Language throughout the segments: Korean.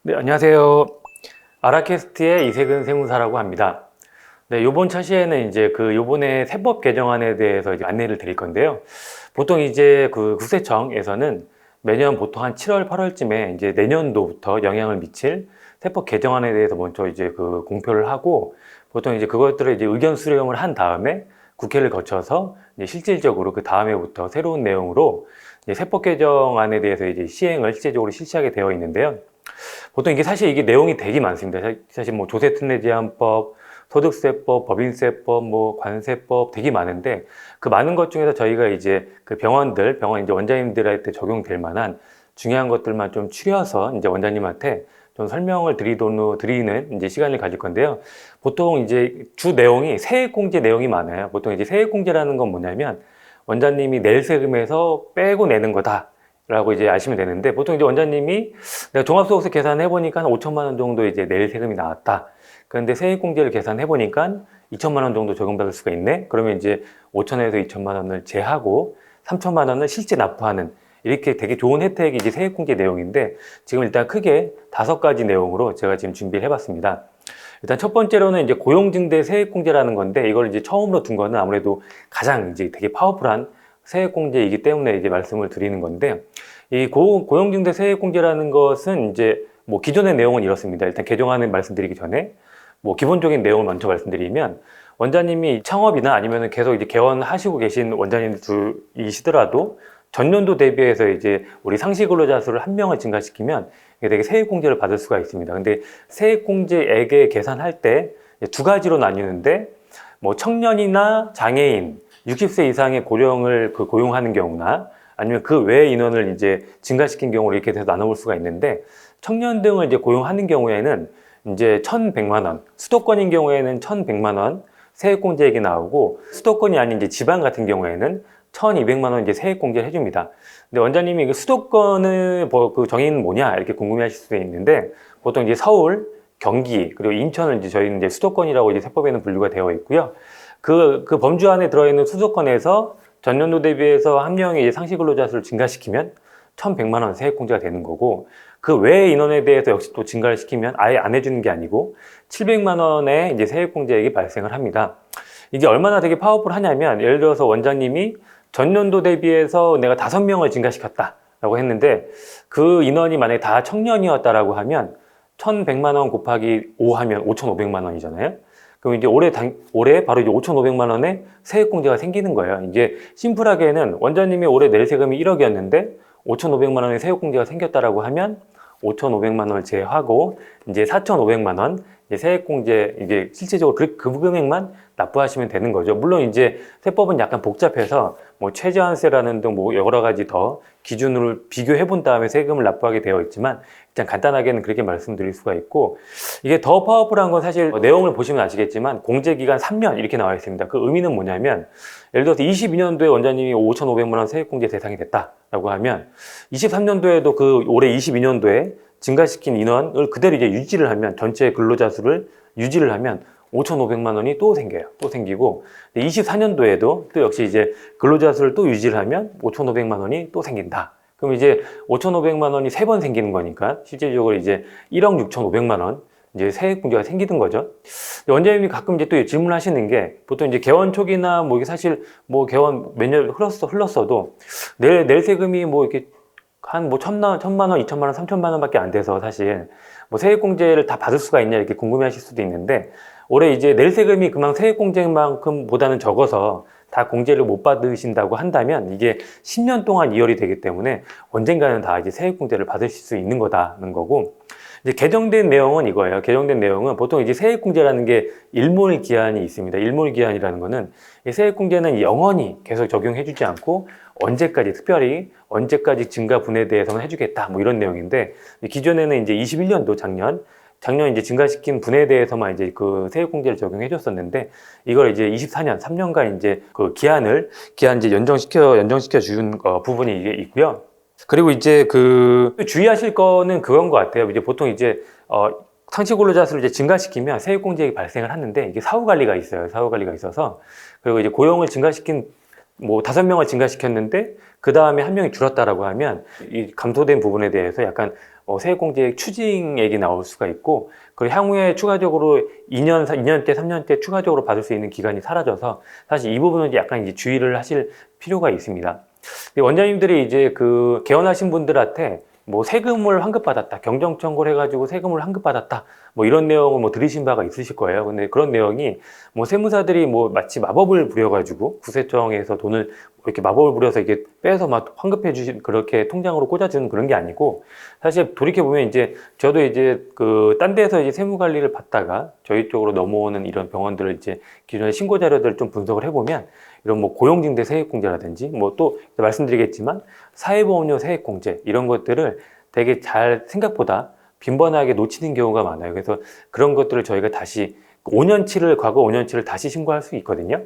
네, 안녕하세요. 아라캐스트의 이세근 세무사라고 합니다. 네, 요번 차시에는 이제 요번에 세법 개정안에 대해서 이제 안내를 드릴 건데요. 보통 이제 국세청에서는 매년 보통 한 7월, 8월쯤에 이제 내년도부터 영향을 미칠 세법 개정안에 대해서 먼저 이제 공표를 하고, 보통 이제 그것들을 이제 의견 수렴을 한 다음에 국회를 거쳐서 이제 실질적으로 그 다음해부터 새로운 내용으로 이제 세법 개정안에 대해서 이제 시행을 실제적으로 실시하게 되어 있는데요. 보통 이게 사실 이게 내용이 되게 많습니다. 사실 뭐 조세특례 제한법, 소득세법, 법인세법, 뭐 관세법 되게 많은데, 그 많은 것 중에서 저희가 이제 병원 이제 원장님들한테 적용될 만한 중요한 것들만 좀 추려서 이제 원장님한테 좀 설명을 드리는 이제 시간을 가질 건데요. 보통 이제 주 내용이 세액공제 내용이 많아요. 보통 이제 세액공제라는 건 뭐냐면 원장님이 낼 세금에서 빼고 내는 거다 라고 이제 아시면 되는데, 보통 이제 원장님이 내가 종합소득세 계산해 보니까 한 5천만 원 정도 이제 낼 세금이 나왔다. 그런데 세액공제를 계산해 보니까 2천만 원 정도 적용받을 수가 있네. 그러면 이제 5천에서 2천만 원을 제하고 3천만 원을 실제 납부하는, 이렇게 되게 좋은 혜택이 이제 세액공제 내용인데, 지금 일단 크게 5가지 내용으로 제가 지금 준비를 해봤습니다. 일단 첫 번째로는 이제 고용증대 세액공제라는 건데, 이걸 이제 처음으로 둔 거는 아무래도 가장 이제 되게 파워풀한 세액공제이기 때문에 이제 말씀을 드리는 건데, 이 고용증대 세액공제라는 것은 이제 뭐 기존의 내용은 이렇습니다. 일단 개정안을 말씀드리기 전에 뭐 기본적인 내용을 먼저 말씀드리면, 원장님이 창업이나 아니면 계속 이제 개원하시고 계신 원장님들이시더라도 전년도 대비해서 이제 우리 상시 근로자 수를 1명을 증가시키면 이게 되게 세액공제를 받을 수가 있습니다. 근데 세액공제액에 계산할 때 2가지로 나뉘는데, 뭐 청년이나 장애인, 60세 이상의 고령을 고용하는 경우나 아니면 그 외의 인원을 이제 증가시킨 경우를 이렇게 해서 나눠볼 수가 있는데, 청년 등을 이제 고용하는 경우에는 이제 1,100만 원, 수도권인 경우에는 1,100만 원 세액공제액이 나오고, 수도권이 아닌 이제 지방 같은 경우에는 1,200만 원 이제 세액공제를 해줍니다. 근데 원장님이 그 수도권의 그 정의는 뭐냐 이렇게 궁금해하실 수도 있는데, 보통 이제 서울, 경기 그리고 인천은 이제 저희는 이제 수도권이라고 이제 세법에는 분류가 되어 있고요. 그 범주 안에 들어있는 수도권에서 전년도 대비해서 1명의 이제 상시 근로자 수를 증가시키면 1,100만 원 세액공제가 되는 거고, 그 외의 인원에 대해서 역시 또 증가를 시키면 아예 안 해주는 게 아니고 700만 원의 이제 세액공제액이 발생을 합니다. 이게 얼마나 되게 파워풀하냐면, 예를 들어서 원장님이 전년도 대비해서 내가 5명을 증가시켰다라고 했는데, 그 인원이 만약에 다 청년이었다라고 하면 1,100만 원 곱하기 5 하면 5,500만 원이잖아요. 그럼 이제 올해 바로 이제 5,500만 원의 세액공제가 생기는 거예요. 이제 심플하게는 원장님이 올해 낼 세금이 1억이었는데 5,500만 원의 세액공제가 생겼다라고 하면 5,500만 원을 제하고 이제 4,500만 원 이제 세액공제, 이게 실질적으로 그 금액만 납부하시면 되는 거죠. 물론 이제 세법은 약간 복잡해서 뭐 최저한세라는 등 뭐 여러 가지 더 기준을 비교해 본 다음에 세금을 납부하게 되어 있지만, 일단 간단하게는 그렇게 말씀드릴 수가 있고, 이게 더 파워풀한 건 사실 내용을 보시면 아시겠지만 공제기간 3년 이렇게 나와 있습니다. 그 의미는 뭐냐면, 예를 들어서 22년도에 원장님이 5,500만 원 세액공제 대상이 됐다라고 하면 23년도에도 그 올해 22년도에 증가시킨 인원을 그대로 이제 유지를 하면, 전체 근로자 수를 유지를 하면 5,500만 원이 또 생겨요. 또 생기고, 24년도에도 또 역시 이제 근로자 수를 또 유지를 하면 5,500만 원이 또 생긴다. 그럼 이제 5,500만 원이 3번 생기는 거니까 실질적으로 이제 1억 6,500만 원 이제 세액공제가 생기는 거죠. 원장님이 가끔 이제 또 질문하시는 게, 보통 이제 개원 초기나 뭐 이게 사실 뭐 개원 몇 년 흘렀어도 낼 세금이 뭐 이렇게 한 뭐 1,000만 원, 2천만 원, 3천만 원밖에 안 돼서 사실 뭐 세액공제를 다 받을 수가 있냐 이렇게 궁금해하실 수도 있는데, 올해 이제 낼 세금이 그만 세액공제만큼보다는 적어서 다 공제를 못 받으신다고 한다면 이게 10년 동안 이월이 되기 때문에 언젠가는 다 이제 세액공제를 받으실 수 있는 거다는 거고, 이제 개정된 내용은 이거예요. 개정된 내용은 보통 이제 세액공제라는 게 일몰기한이 있습니다. 일몰기한이라는 거는 세액공제는 영원히 계속 적용해주지 않고 언제까지, 특별히 언제까지 증가 분에 대해서는 해주겠다 뭐 이런 내용인데, 기존에는 이제 21년도 작년 이제 증가시킨 분에 대해서만 이제 그 세액공제를 적용해 줬었는데, 이걸 이제 24년 3년간 이제 그 기한 이제 연장시켜 준 부분이 이게 있고요. 그리고 이제 주의하실 거는 그건 것 같아요. 이제 보통 이제 상시 근로자 수를 이제 증가시키면 세액공제액이 발생을 하는데, 이게 사후 관리가 있어요. 사후 관리가 있어서. 그리고 이제 고용을 증가시킨 뭐 5명을 증가시켰는데 그 다음에 1명이 줄었다라고 하면 이 감소된 부분에 대해서 약간 세액공제액 추징액이 나올 수가 있고, 그리고 향후에 추가적으로 2년째, 3년째 추가적으로 받을 수 있는 기간이 사라져서 사실 이 부분은 약간 이제 주의를 하실 필요가 있습니다. 원장님들이 이제 그 개원하신 분들한테 뭐 세금을 환급받았다, 경정 청구를 해가지고 세금을 환급받았다, 뭐 이런 내용을 뭐 들으신 바가 있으실 거예요. 근데 그런 내용이 뭐 세무사들이 뭐 마치 마법을 부려가지고 구세청에서 돈을 이렇게 마법을 부려서 이게 빼서 막 환급해 주신, 그렇게 통장으로 꽂아주는 그런 게 아니고, 사실 돌이켜보면 이제 저도 이제 그 딴 데서 이제 세무 관리를 받다가 저희 쪽으로 넘어오는 이런 병원들을 이제 기존의 신고 자료들을 좀 분석을 해보면, 이런 뭐 고용징대 세액공제라든지 뭐 또 말씀드리겠지만 사회보험료 세액공제 이런 것들을 되게 잘 생각보다 빈번하게 놓치는 경우가 많아요. 그래서 그런 것들을 저희가 다시 5년치를, 과거 5년치를 다시 신고할 수 있거든요.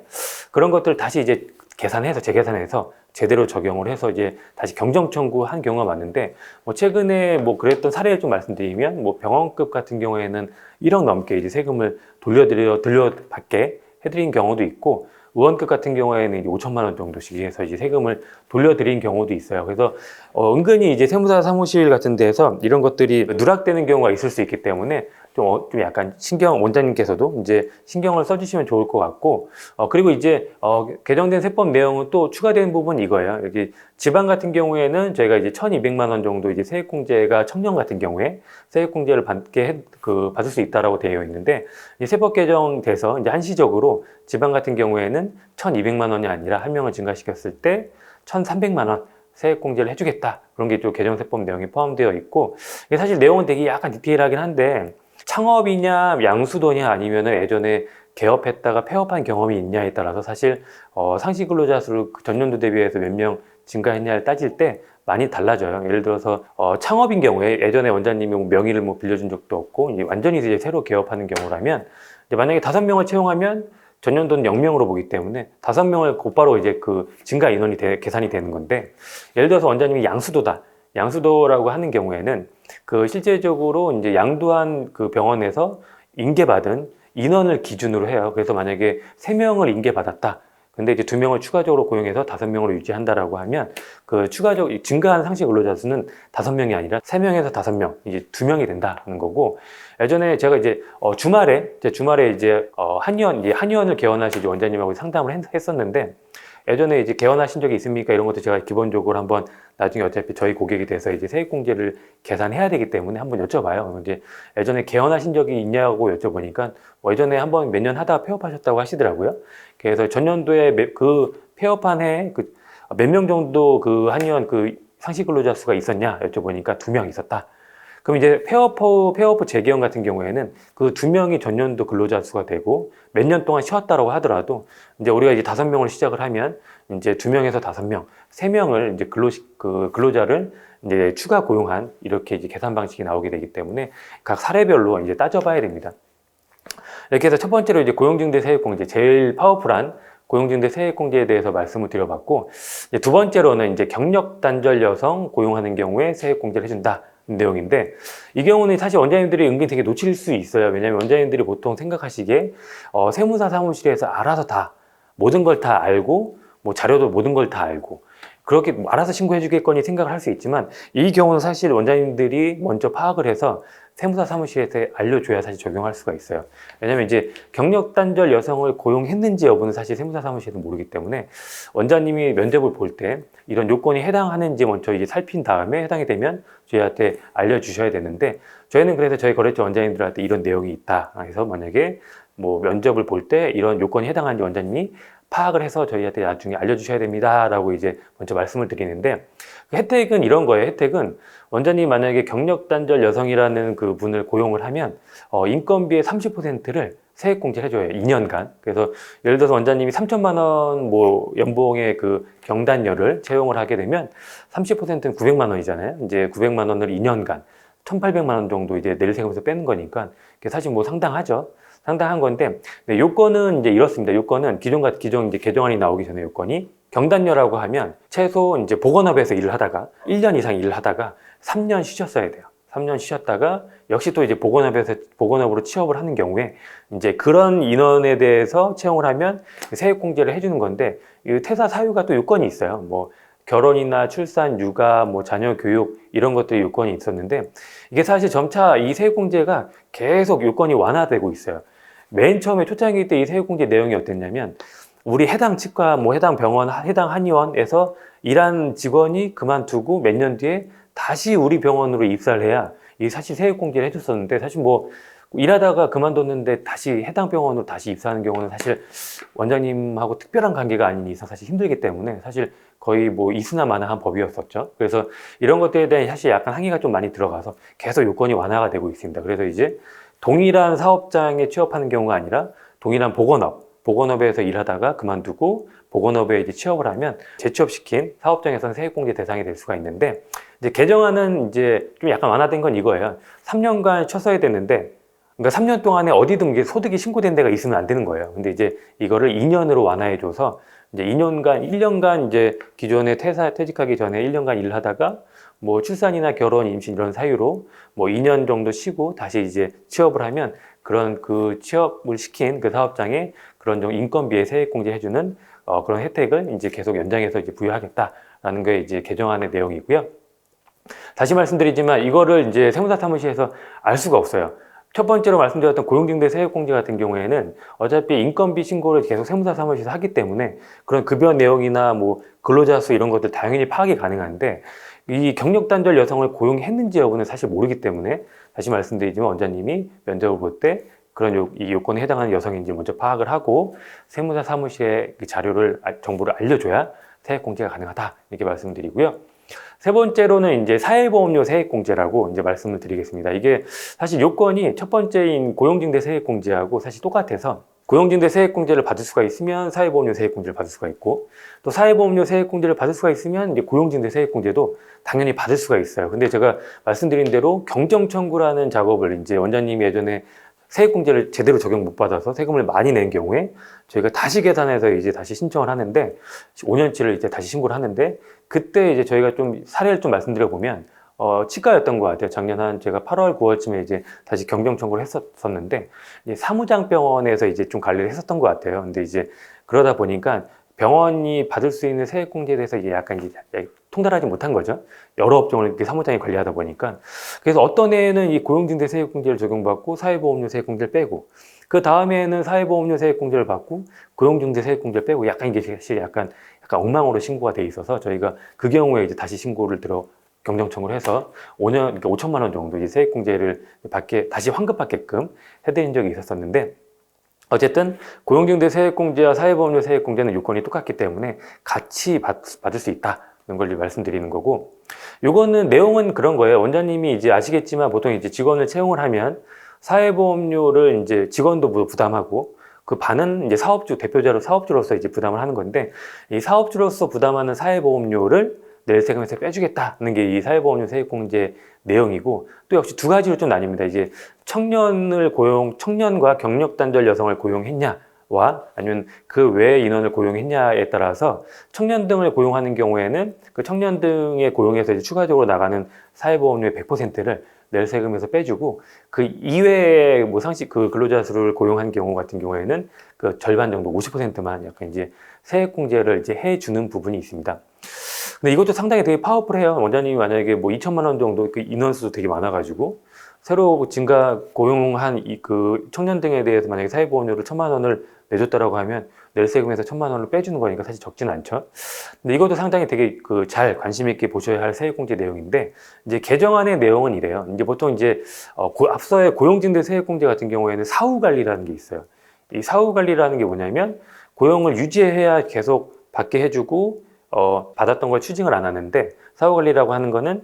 그런 것들을 다시 이제 계산해서, 재계산해서 제대로 적용을 해서 이제 다시 경정 청구한 경우가 많은데, 뭐 최근에 뭐 그랬던 사례를 좀 말씀드리면, 뭐 병원급 같은 경우에는 1억 넘게 이제 세금을 돌려받게 해드린 경우도 있고, 의원급 같은 경우에는 이제 5천만 원 정도씩 해서 이제 세금을 돌려드린 경우도 있어요. 그래서 은근히 이제 세무사 사무실 같은 데서 이런 것들이 누락되는 경우가 있을 수 있기 때문에 좀 약간 원장님께서도 이제 신경을 써주시면 좋을 것 같고, 그리고 이제 개정된 세법 내용은 또 추가된 부분이 이거예요. 여기 지방 같은 경우에는 저희가 이제 1,200만 원 정도 이제 세액공제가, 청년 같은 경우에 세액공제를 받을 수 있다라고 되어 있는데, 이 세법 개정돼서 이제 한시적으로 지방 같은 경우에는 1,200만 원이 아니라 한 명을 증가시켰을 때 1,300만 원 세액공제를 해주겠다, 그런 게 또 개정세법 내용이 포함되어 있고, 이게 사실 내용은 되게 약간 디테일하긴 한데, 창업이냐 양수도냐 아니면은 예전에 개업했다가 폐업한 경험이 있냐에 따라서 사실 상시 근로자 수를 전년도 대비해서 몇 명 증가했냐를 따질 때 많이 달라져요. 예를 들어서 창업인 경우에 예전에 원장님이 명의를 뭐 빌려준 적도 없고 이제 완전히 이제 새로 개업하는 경우라면, 이제 만약에 5명을 채용하면 전년도는 0명으로 보기 때문에 5명을 곧바로 이제 그 증가 인원이 계산이 되는 건데, 예를 들어서 원장님이 양수도라고 하는 경우에는 그 실제적으로 이제 양도한 그 병원에서 인계받은 인원을 기준으로 해요. 그래서 만약에 3명을 인계받았다. 근데 이제 2명을 추가적으로 고용해서 5명으로 유지한다라고 하면, 그 추가적 증가한 상시 근로자 수는 5명이 아니라 3명에서 5명, 이제 2명이 된다는 거고, 예전에 제가 이제 주말에 이제 한의원을 개원하신 원장님하고 상담을 했었는데, 예전에 이제 개원하신 적이 있습니까? 이런 것도 제가 기본적으로 한번 나중에 어차피 저희 고객이 돼서 이제 세액공제를 계산해야 되기 때문에 한번 여쭤봐요. 이제 예전에 개원하신 적이 있냐고 여쭤보니까 예전에 한번 몇 년 하다가 폐업하셨다고 하시더라고요. 그래서 전년도에 그 폐업한 해 몇 명 정도 그 한의원 그 상시 근로자 수가 있었냐 여쭤보니까 2명 있었다. 그럼 이제 폐업 후 재개원 같은 경우에는 그 2명이 전년도 근로자 수가 되고 몇 년 동안 쉬었다라고 하더라도, 이제 우리가 이제 5명을 시작을 하면 이제 2명에서 5명, 3명을 이제 근로자를 이제 추가 고용한 이렇게 이제 계산 방식이 나오게 되기 때문에 각 사례별로 이제 따져봐야 됩니다. 이렇게 해서 첫 번째로 이제 고용증대 세액공제, 제일 파워풀한 고용증대 세액공제에 대해서 말씀을 드려봤고, 이제 두 번째로는 이제 경력 단절 여성 고용하는 경우에 세액공제를 해준다 내용인데, 이 경우는 사실 원장님들이 은근히 되게 놓칠 수 있어요. 왜냐하면 원장님들이 보통 생각하시기에 세무사 사무실에서 알아서 다 모든 걸 다 알고, 뭐 자료도 모든 걸 다 알고 그렇게 알아서 신고해 주겠거니 생각을 할 수 있지만, 이 경우는 사실 원장님들이 먼저 파악을 해서 세무사 사무실에서 알려줘야 사실 적용할 수가 있어요. 왜냐면 이제 경력 단절 여성을 고용했는지 여부는 사실 세무사 사무실은 모르기 때문에, 원장님이 면접을 볼 때 이런 요건이 해당하는지 먼저 이제 살핀 다음에 해당이 되면 저희한테 알려주셔야 되는데, 저희는 그래서 저희 거래처 원장님들한테 이런 내용이 있다 해서 만약에 뭐 면접을 볼 때 이런 요건이 해당하는지 원장님이 파악을 해서 저희한테 나중에 알려주셔야 됩니다 라고 이제 먼저 말씀을 드리는데, 혜택은 이런 거예요. 혜택은 원장님이 만약에 경력 단절 여성이라는 그 분을 고용을 하면 인건비의 30%를 세액공제를 해줘요. 2년간. 그래서 예를 들어서 원장님이 3천만 원 뭐 연봉의 그 경단녀를 채용을 하게 되면 30%는 900만 원이잖아요. 이제 900만 원을 2년간 1,800만 원 정도 이제 낼 세금에서 빼는 거니까 사실 뭐 상당하죠. 상당한 건데, 네, 요건은 이제 이렇습니다. 요건은 기존 이제 개정안이 나오기 전에 요건이, 경단녀라고 하면 최소 이제 보건업에서 일을 하다가 1년 이상 일을 하다가 3년 쉬셨어야 돼요. 3년 쉬셨다가 역시 또 이제 보건업으로 취업을 하는 경우에 이제 그런 인원에 대해서 채용을 하면 세액공제를 해주는 건데, 이 퇴사 사유가 또 요건이 있어요. 뭐 결혼이나 출산, 육아, 뭐 자녀 교육 이런 것들이 요건이 있었는데 이게 사실 점차 이 세액공제가 계속 요건이 완화되고 있어요. 맨 처음에 초창기 때 이 세액공제 내용이 어땠냐면 우리 해당 치과, 뭐 해당 병원, 해당 한의원에서 일한 직원이 그만두고 몇 년 뒤에 다시 우리 병원으로 입사를 해야 이 사실 세액공제를 해줬었는데 사실 뭐 일하다가 그만뒀는데 다시 해당 병원으로 다시 입사하는 경우는 사실 원장님하고 특별한 관계가 아닌 이상 사실 힘들기 때문에 사실 거의 뭐 이수나마나한 법이었었죠. 그래서 이런 것들에 대한 사실 약간 항의가 좀 많이 들어가서 계속 요건이 완화가 되고 있습니다. 그래서 이제 동일한 사업장에 취업하는 경우가 아니라 동일한 보건업에서 일하다가 그만두고 보건업에 이제 취업을 하면 재취업시킨 사업장에서는 세액공제 대상이 될 수가 있는데 이제 개정안은 이제 좀 약간 완화된 건 이거예요. 3년간 쉬었어야 되는데 그러니까 3년 동안에 어디든 이게 소득이 신고된 데가 있으면 안 되는 거예요. 근데 이제 이거를 2년으로 완화해줘서 이제 2년간, 1년간 이제 기존에 퇴직하기 전에 1년간 일을 하다가 뭐 출산이나 결혼, 임신 이런 사유로 뭐 2년 정도 쉬고 다시 이제 취업을 하면 그런 그 취업을 시킨 그 사업장에 그런 좀 인건비에 세액공제 해주는 그런 혜택을 이제 계속 연장해서 이제 부여하겠다라는 게 이제 개정안의 내용이고요. 다시 말씀드리지만 이거를 이제 세무사 사무실에서 알 수가 없어요. 첫 번째로 말씀드렸던 고용징대 세액공제 같은 경우에는 어차피 인건비 신고를 계속 세무사 사무실에서 하기 때문에 그런 급여 내용이나 뭐 근로자 수 이런 것들 당연히 파악이 가능한데 이 경력단절 여성을 고용했는지 여부는 사실 모르기 때문에 다시 말씀드리지만 원장님이 면접을 볼 때 그런 이 요건에 해당하는 여성인지 먼저 파악을 하고 세무사 사무실에 그 자료를, 정보를 알려줘야 세액공제가 가능하다 이렇게 말씀드리고요. 세 번째로는 이제 사회보험료 세액공제라고 이제 말씀을 드리겠습니다. 이게 사실 요건이 첫 번째인 고용징대 세액공제하고 사실 똑같아서 고용징대 세액공제를 받을 수가 있으면 사회보험료 세액공제를 받을 수가 있고 또 사회보험료 세액공제를 받을 수가 있으면 이제 고용징대 세액공제도 당연히 받을 수가 있어요. 근데 제가 말씀드린 대로 경정청구라는 작업을 이제 원장님이 예전에 세액공제를 제대로 적용 못 받아서 세금을 많이 낸 경우에 저희가 다시 계산해서 이제 다시 신청을 하는데 5년치를 이제 다시 신고를 하는데 그때 이제 저희가 좀 사례를 좀 말씀드려 보면 치과였던 것 같아요. 작년 한 제가 8월, 9월쯤에 이제 다시 경정 청구를 했었는데 이제 사무장병원에서 이제 좀 관리를 했었던 것 같아요. 근데 이제 그러다 보니까 병원이 받을 수 있는 세액공제에 대해서 이제 약간 이제 통달하지 못한 거죠. 여러 업종을 이렇게 사무장이 관리하다 보니까. 그래서 어떤 해에는 이 고용징대 세액공제를 적용받고 사회보험료 세액공제를 빼고 그 다음에는 사회보험료 세액공제를 받고 고용징대 세액공제를 빼고 약간 이게 사실 약간 엉망으로 신고가 돼 있어서 저희가 그 경우에 이제 다시 신고를 경정청구를 해서 5년, 그러니까 5천만 원 정도 이제 세액공제를 다시 환급받게끔 해드린 적이 있었었는데 어쨌든 고용징대 세액공제와 사회보험료 세액공제는 요건이 똑같기 때문에 같이 받을 수 있다는 걸 말씀드리는 거고 요거는 내용은 그런 거예요. 원장님이 이제 아시겠지만 보통 이제 직원을 채용을 하면 사회보험료를 이제 직원도 부담하고 그 반은 이제 대표자로 사업주로서 이제 부담을 하는 건데 이 사업주로서 부담하는 사회보험료를 낼 세금에서 빼주겠다는 게 이 사회보험료 세액공제 내용이고 또 역시 두 가지로 좀 나뉩니다. 이제 청년과 경력단절 여성을 고용했냐와 아니면 그 외의 인원을 고용했냐에 따라서 청년 등을 고용하는 경우에는 그 청년 등의 고용에서 이제 추가적으로 나가는 사회보험료의 100%를 낼 세금에서 빼주고 그 이외에 뭐 상시 그 근로자 수를 고용한 경우 같은 경우에는 그 절반 정도 50%만 약간 이제 세액공제를 이제 해주는 부분이 있습니다. 근데 이것도 상당히 되게 파워풀해요. 원장님이 만약에 뭐 2천만 원 정도 그 인원수도 되게 많아가지고 새로 고용한 그 청년 등에 대해서 만약에 사회보험료를 1,000만 원을 내줬다라고 하면 낼 세금에서 1,000만 원을 빼주는 거니까 사실 적진 않죠. 근데 이것도 상당히 되게 잘 관심 있게 보셔야 할 세액공제 내용인데 이제 개정안의 내용은 이래요. 이제 보통 이제 앞서의 고용징대 세액공제 같은 경우에는 사후관리라는 게 있어요. 이 사후관리라는 게 뭐냐면 고용을 유지해야 계속 받게 해주고 받았던 걸 추징을 안 하는데 사후관리라고 하는 거는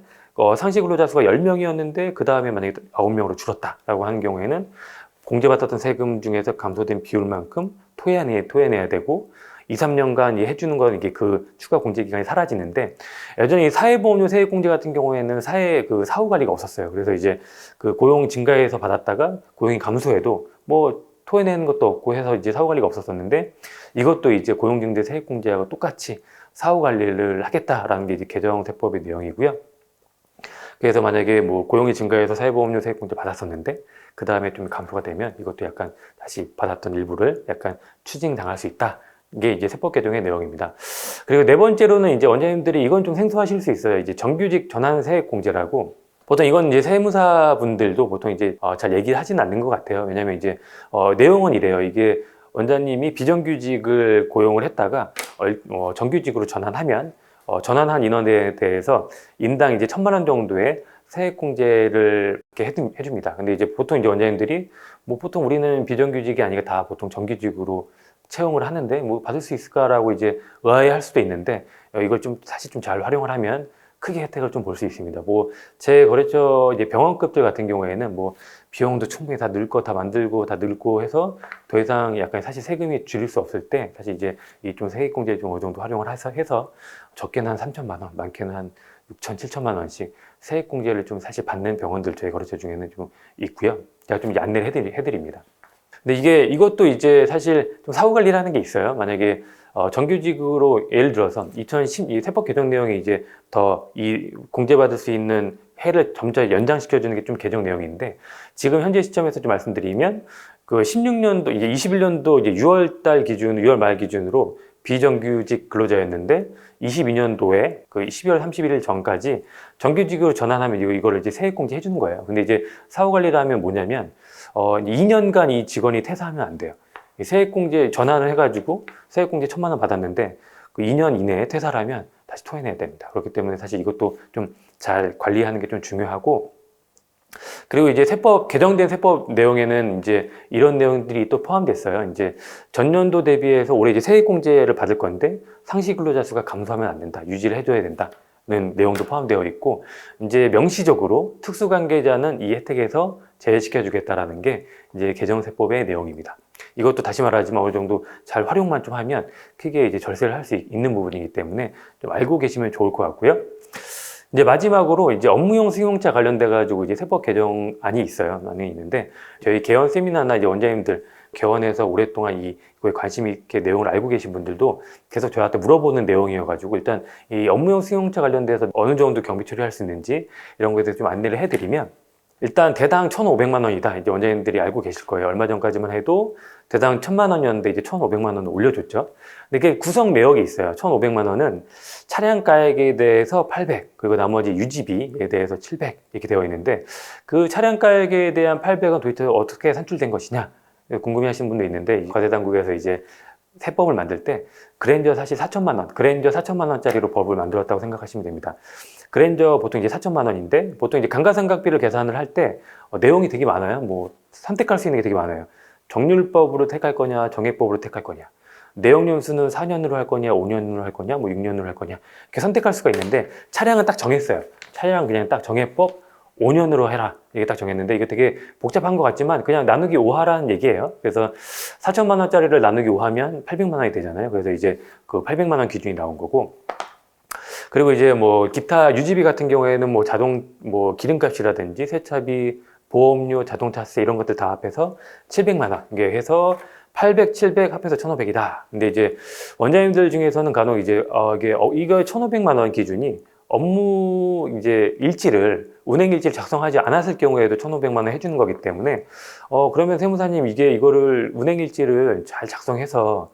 상시 근로자 수가 10명이었는데 그 다음에 만약에 9명으로 줄었다라고 하는 경우에는 공제받았던 세금 중에서 감소된 비율만큼 토해내야 되고 2, 3년간 해주는 건 이게 그 추가 공제 기간이 사라지는데 예전에 이 사회보험료 세액공제 같은 경우에는 사후 관리가 없었어요. 그래서 이제 그 고용 증가해서 받았다가 고용이 감소해도 뭐 토해내는 것도 없고 해서 이제 사후 관리가 없었었는데 이것도 이제 고용징대 세액공제하고 똑같이 사후 관리를 하겠다라는 게 이제 개정세법의 내용이고요. 그래서 만약에 뭐 고용이 증가해서 사회보험료 세액공제 받았었는데 그 다음에 좀 감소가 되면 이것도 약간 다시 받았던 일부를 약간 추징당할 수 있다. 게 이제 세법 개정의 내용입니다. 그리고 네 번째로는 이제 원장님들이 이건 좀 생소하실 수 있어요. 이제 정규직 전환 세액 공제라고. 보통 이건 이제 세무사 분들도 보통 이제 잘 얘기를 하지는 않는 것 같아요. 왜냐면 이제 내용은 이래요. 이게 원장님이 비정규직을 고용을 했다가 정규직으로 전환하면 전환한 인원에 대해서 인당 이제 1,000만 원 정도의 세액 공제를 이렇게 해줍니다. 근데 이제 보통 이제 원장님들이 뭐 보통 우리는 비정규직이 아니라 다 보통 정규직으로 채용을 하는데 뭐 받을 수 있을까라고 이제 의아해할 수도 있는데 이걸 좀 사실 좀 잘 활용을 하면 크게 혜택을 좀 볼 수 있습니다. 뭐 제 거래처 이제 병원급들 같은 경우에는 뭐 비용도 충분히 다 늘 거 다 만들고 다 늘고 해서 더 이상 약간 사실 세금이 줄일 수 없을 때 사실 이제 이 좀 세액공제 좀 어느 정도 활용을 해서 적게는 한 3천만 원, 많게는 한 6천, 7천만 원씩 세액공제를 좀 사실 받는 병원들 저희 거래처 중에는 좀 있고요. 제가 좀 안내를 해드립니다. 근데 이것도 이제 사실 좀 사후 관리를 하는 게 있어요. 만약에 정규직으로 예를 들어서 이 세법 개정 내용이 이제 더 이 공제받을 수 있는 해를 점차 연장시켜주는 게 좀 개정 내용인데 지금 현재 시점에서 좀 말씀드리면 그 16년도 이제 21년도 이제 6월 말 기준으로 비정규직 근로자였는데 22년도에 그 12월 31일 전까지 정규직으로 전환하면 이거를 이제 세액공제 해주는 거예요. 근데 이제 사후 관리를 하면 뭐냐면 2년간 이 직원이 퇴사하면 안 돼요. 세액공제 전환을 해가지고 세액공제 1,000만 원 받았는데 그 2년 이내에 퇴사를 하면 다시 토해내야 됩니다. 그렇기 때문에 사실 이것도 좀 잘 관리하는 게 좀 중요하고 그리고 이제 개정된 세법 내용에는 이제 이런 내용들이 또 포함됐어요. 이제 전년도 대비해서 올해 이제 세액공제를 받을 건데 상시 근로자 수가 감소하면 안 된다. 유지를 해줘야 된다는 내용도 포함되어 있고 이제 명시적으로 특수관계자는 이 혜택에서 제외시켜주겠다라는 게 이제 개정세법의 내용입니다. 이것도 다시 말하지만 어느 정도 잘 활용만 좀 하면 크게 이제 절세를 할 수 있는 부분이기 때문에 좀 알고 계시면 좋을 것 같고요. 이제 마지막으로 이제 업무용 승용차 관련돼 가지고 이제 세법 개정안이 있어요. 안에 있는데 저희 개원 세미나나 이제 원장님들 개원에서 오랫동안 이거에 관심 있게 내용을 알고 계신 분들도 계속 저한테 물어보는 내용이어가지고 일단 이 업무용 승용차 관련돼서 어느 정도 경비 처리할 수 있는지 이런 거에 대해서 좀 안내를 해드리면 일단 대당 1,500만 원이다. 이제 원장님들이 알고 계실 거예요. 얼마 전까지만 해도 대당 1,000만 원이었는데 이제 1,500만 원을 올려줬죠. 근데 이게 구성 내역이 있어요. 1,500만 원은 차량가액에 대해서 800, 그리고 나머지 유지비에 대해서 700 이렇게 되어 있는데 그 차량가액에 대한 800은 도대체 어떻게 산출된 것이냐 궁금해하시는 분도 있는데 과세당국에서 이제 세법을 만들 때 그랜저 사실 4천만 원, 그랜저 4천만 원짜리로 법을 만들었다고 생각하시면 됩니다. 그랜저 보통 이제 4천만 원인데 보통 이제 감가상각비를 계산을 할 때 내용이 되게 많아요. 뭐 선택할 수 있는 게 되게 많아요. 정률법으로 택할 거냐, 정액법으로 택할 거냐. 내용 연수는 4년으로 할 거냐, 5년으로 할 거냐, 뭐 6년으로 할 거냐. 이렇게 선택할 수가 있는데 차량은 딱 정했어요. 차량은 그냥 딱 정액법 5년으로 해라. 이게 딱 정했는데 이게 되게 복잡한 것 같지만 그냥 나누기 5하라는 얘기예요. 그래서 4천만 원짜리를 나누기 5하면 800만 원이 되잖아요. 그래서 이제 그 800만 원 기준이 나온 거고 그리고 이제 뭐 기타 유지비 같은 경우에는 뭐 기름값이라든지 세차비, 보험료, 자동차세 이런 것들 다 합해서 700만 원. 이게 해서 800, 700 합해서 1,500이다. 근데 이제 원장님들 중에서는 간혹 이제 이거 1,500만 원 기준이 업무 이제 운행 일지를 작성하지 않았을 경우에도 1,500만 원 해주는 거기 때문에 그러면 세무사님 이거를 운행 일지를 잘 작성해서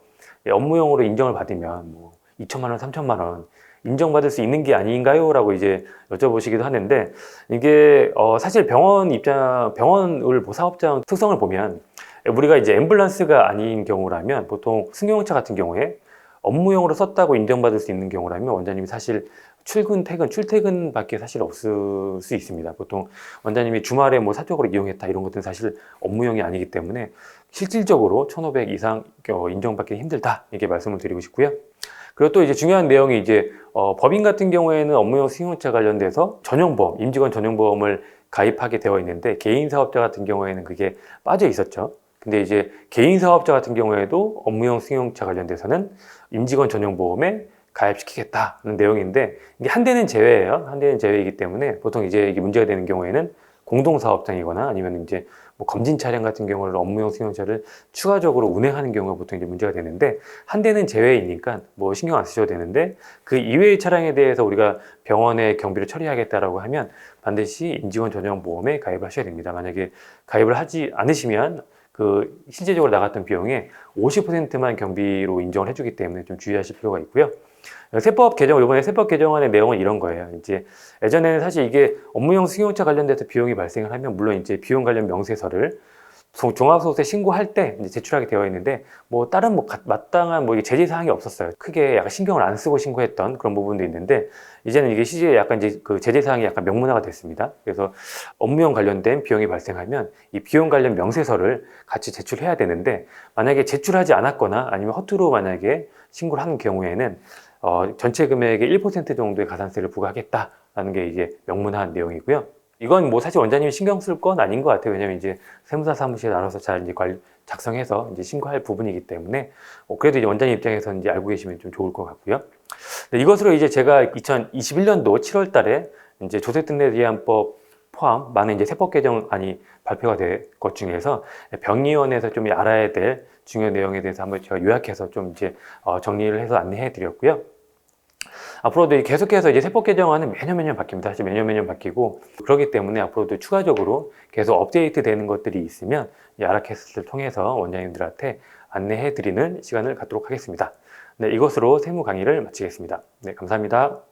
업무용으로 인정을 받으면 뭐 2천만 원, 3천만 원 인정받을 수 있는 게 아닌가요? 라고 이제 여쭤보시기도 하는데 이게 사실 병원을 사업장 특성을 보면 우리가 이제 앰뷸런스가 아닌 경우라면 보통 승용차 같은 경우에 업무용으로 썼다고 인정받을 수 있는 경우라면 원장님이 사실 출퇴근밖에 사실 없을 수 있습니다. 보통 원장님이 주말에 뭐 사적으로 이용했다 이런 것들은 사실 업무용이 아니기 때문에 실질적으로 1,500 이상 인정받기 힘들다 이렇게 말씀을 드리고 싶고요. 그리고 또 이제 중요한 내용이 이제 법인 같은 경우에는 업무용 승용차 관련돼서 전용보험, 임직원 전용보험을 가입하게 되어 있는데 개인 사업자 같은 경우에는 그게 빠져 있었죠. 근데 이제 개인 사업자 같은 경우에도 업무용 승용차 관련돼서는 임직원 전용보험에 가입시키겠다는 내용인데 이게 한 대는 제외예요. 한 대는 제외이기 때문에 보통 이제 이게 문제가 되는 경우에는 공동사업장이거나 아니면 이제 뭐 검진 차량 같은 경우는 업무용 승용차를 추가적으로 운행하는 경우가 보통 이제 문제가 되는데 한 대는 제외이니까 뭐 신경 안 쓰셔도 되는데 그 이외의 차량에 대해서 우리가 병원에 경비를 처리하겠다라고 하면 반드시 임직원 전용 보험에 가입을 하셔야 됩니다. 만약에 가입을 하지 않으시면 그 실제적으로 나갔던 비용의 50%만 경비로 인정을 해주기 때문에 좀 주의하실 필요가 있고요. 세법 개정, 이번에 세법 개정안의 내용은 이런 거예요. 이제 예전에는 사실 이게 업무용 승용차 관련돼서 비용이 발생을 하면 물론 이제 비용 관련 명세서를 종합소득세 신고할 때 이제 제출하게 되어 있는데 뭐 다른 뭐 마땅한 뭐 제재 사항이 없었어요. 크게 약간 신경을 안 쓰고 신고했던 그런 부분도 있는데 이제는 이게 시제에 약간 이제 그 제재 사항이 약간 명문화가 됐습니다. 그래서 업무용 관련된 비용이 발생하면 이 비용 관련 명세서를 같이 제출해야 되는데 만약에 제출하지 않았거나 아니면 허투루 만약에 신고를 한 경우에는 전체 금액의 1% 정도의 가산세를 부과하겠다라는 게 이제 명문화한 내용이고요. 이건 뭐 사실 원장님이 신경 쓸 건 아닌 것 같아요. 왜냐면 이제 세무사 사무실에 알아서 잘 이제 작성해서 이제 신고할 부분이기 때문에 그래도 이제 원장님 입장에서는 이제 알고 계시면 좀 좋을 것 같고요. 네, 이것으로 이제 제가 2021년도 7월 달에 이제 조세특례제한법 포함 많은 이제 세법 개정안이 발표가 될 것 중에서 병리원에서 좀 알아야 될 중요한 내용에 대해서 한번 제가 요약해서 좀 이제 정리를 해서 안내해 드렸고요. 앞으로도 계속해서 이제 세법 개정안은 매년 바뀝니다. 사실 매년 바뀌고 그렇기 때문에 앞으로도 추가적으로 계속 업데이트 되는 것들이 있으면 이 아라캐스트를 통해서 원장님들한테 안내해 드리는 시간을 갖도록 하겠습니다. 네, 이것으로 세무 강의를 마치겠습니다. 네, 감사합니다.